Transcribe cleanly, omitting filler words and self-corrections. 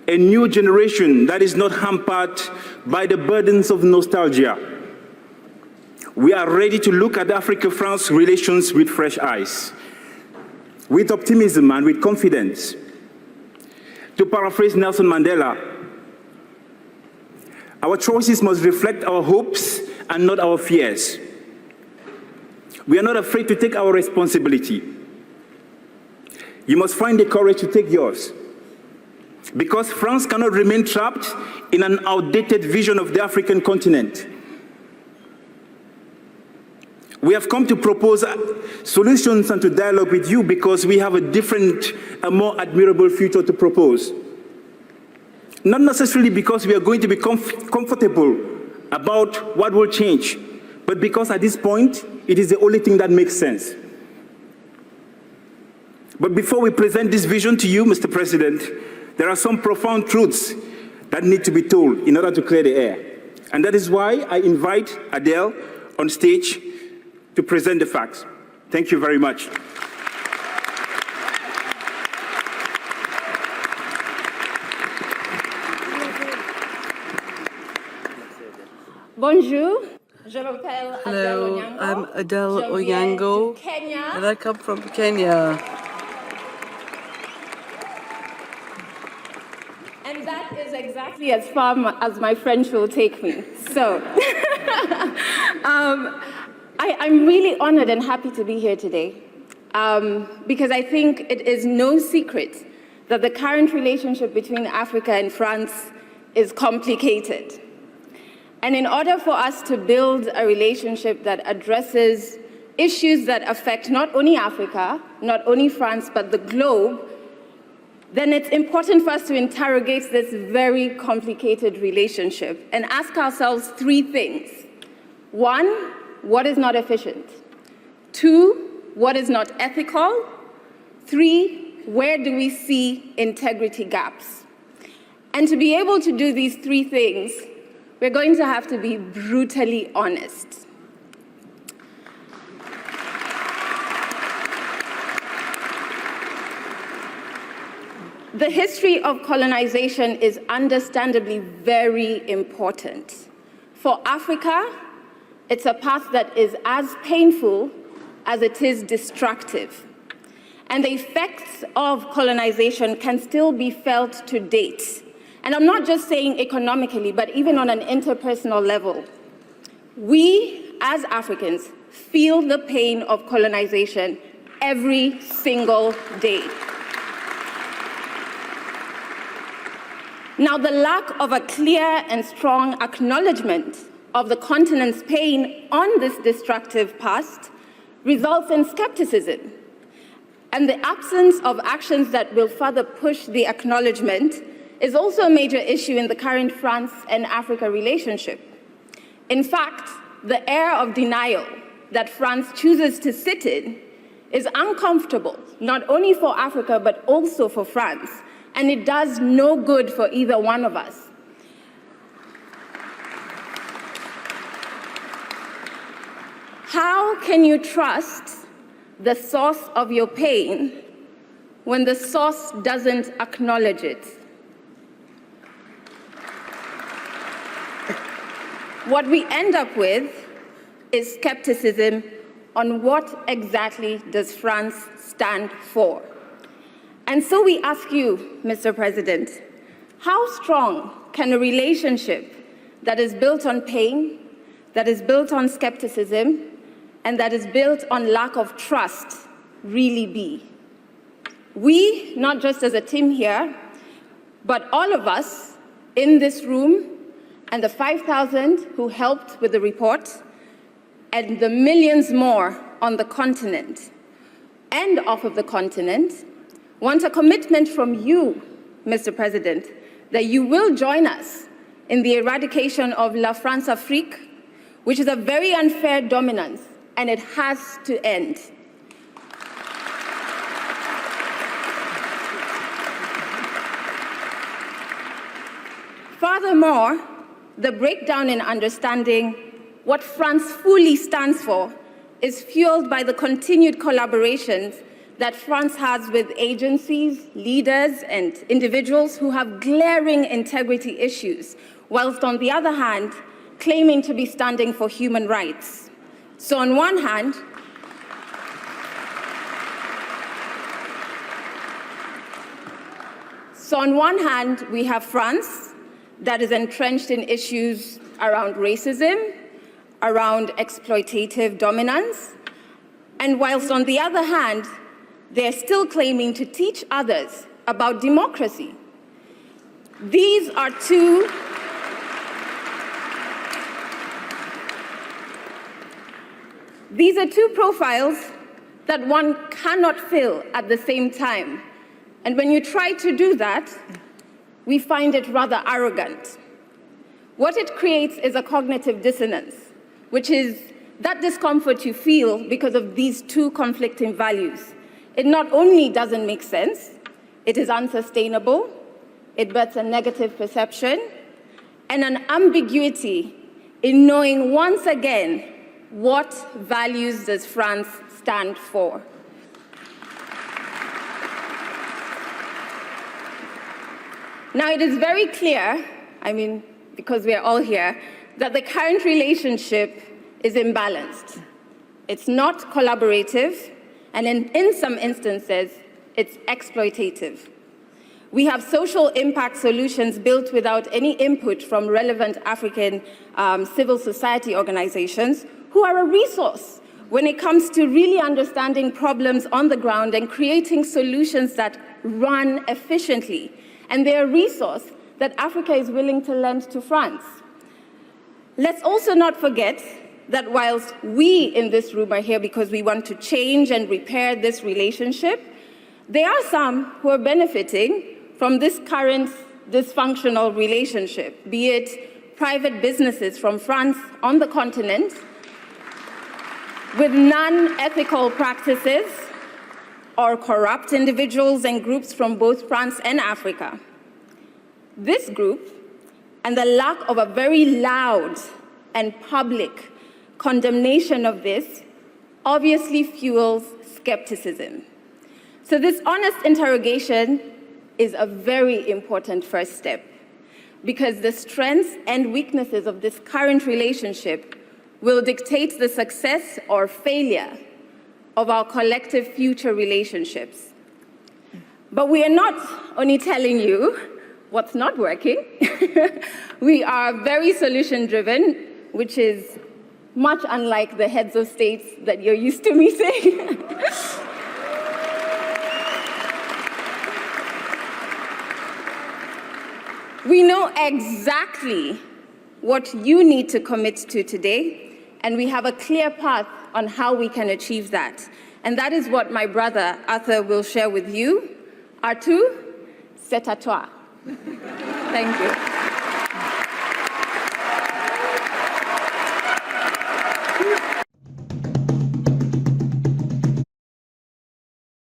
a new generation that is not hampered by the burdens of nostalgia. We are ready to look at Africa-France relations with fresh eyes, with optimism and with confidence. To paraphrase Nelson Mandela, our choices must reflect our hopes and not our fears. We are not afraid to take our responsibility. You must find the courage to take yours. Because France cannot remain trapped in an outdated vision of the African continent. We have come to propose solutions and to dialogue with you because we have a different, a more admirable future to propose. Not necessarily because we are going to be comfortable about what will change, but because at this point, it is the only thing that makes sense. But before we present this vision to you, Mr. President, there are some profound truths that need to be told in order to clear the air. And that is why I invite Adele on stage to present the facts. Thank you very much. Bonjour, je m'appelle Adele Hello, Onyango. I'm Adele Onyango, Kenya. and I come from Kenya. And that is exactly as far as my French will take me. So, I'm really honored and happy to be here today because I think it is no secret that the current relationship between Africa and France is complicated. And in order for us to build a relationship that addresses issues that affect not only Africa, not only France, but the globe, then it's important for us to interrogate this very complicated relationship and ask ourselves three things. One, what is not efficient? Two, what is not ethical? Three, where do we see integrity gaps? And to be able to do these three things, we're going to have to be brutally honest. The history of colonization is understandably very important. For Africa, it's a path that is as painful as it is destructive. And the effects of colonization can still be felt to date. And I'm not just saying economically, but even on an interpersonal level. We, as Africans, feel the pain of colonization every single day. Now, the lack of a clear and strong acknowledgement of the continent's pain on this destructive past results in skepticism. And the absence of actions that will further push the acknowledgement is also a major issue in the current France and Africa relationship. In fact, the air of denial that France chooses to sit in is uncomfortable, not only for Africa, but also for France, and it does no good for either one of us. How can you trust the source of your pain when the source doesn't acknowledge it? What we end up with is skepticism on what exactly does France stand for. And so we ask you, Mr. President, how strong can a relationship that is built on pain, that is built on skepticism, and that is built on lack of trust really be? We, not just as a team here, but all of us in this room, and the 5,000 who helped with the report, and the millions more on the continent and off of the continent, want a commitment from you, Mr. President, that you will join us in the eradication of La France-Afrique, which is a very unfair dominance, and it has to end. Furthermore, the breakdown in understanding what France fully stands for is fueled by the continued collaborations that France has with agencies, leaders, and individuals who have glaring integrity issues, whilst on the other hand, claiming to be standing for human rights. So on one hand, we have France that is entrenched in issues around racism, around exploitative dominance, and whilst on the other hand, they're still claiming to teach others about democracy. These are two profiles that one cannot fill at the same time. And when you try to do that, we find it rather arrogant. What it creates is a cognitive dissonance, which is that discomfort you feel because of these two conflicting values. It not only doesn't make sense, it is unsustainable, it births a negative perception, and an ambiguity in knowing once again what values does France stand for. Now, it is very clear, because we are all here, that the current relationship is imbalanced. It's not collaborative, and in some instances, it's exploitative. We have social impact solutions built without any input from relevant African civil society organizations who are a resource when it comes to really understanding problems on the ground and creating solutions that run efficiently. And they're a resource that Africa is willing to lend to France. Let's also not forget that whilst we in this room are here because we want to change and repair this relationship, there are some who are benefiting from this current dysfunctional relationship, be it private businesses from France on the continent with non-ethical practices, or corrupt individuals and groups from both France and Africa. This group, and the lack of a very loud and public condemnation of this, obviously fuels skepticism. So this honest interrogation is a very important first step, because the strengths and weaknesses of this current relationship will dictate the success or failure of our collective future relationships. But we are not only telling you what's not working, we are very solution-driven, which is much unlike the heads of states that you're used to meeting. We know exactly what you need to commit to today, and we have a clear path on how we can achieve that. And that is what my brother Arthur will share with you. Arthur, c'est à toi. Thank you.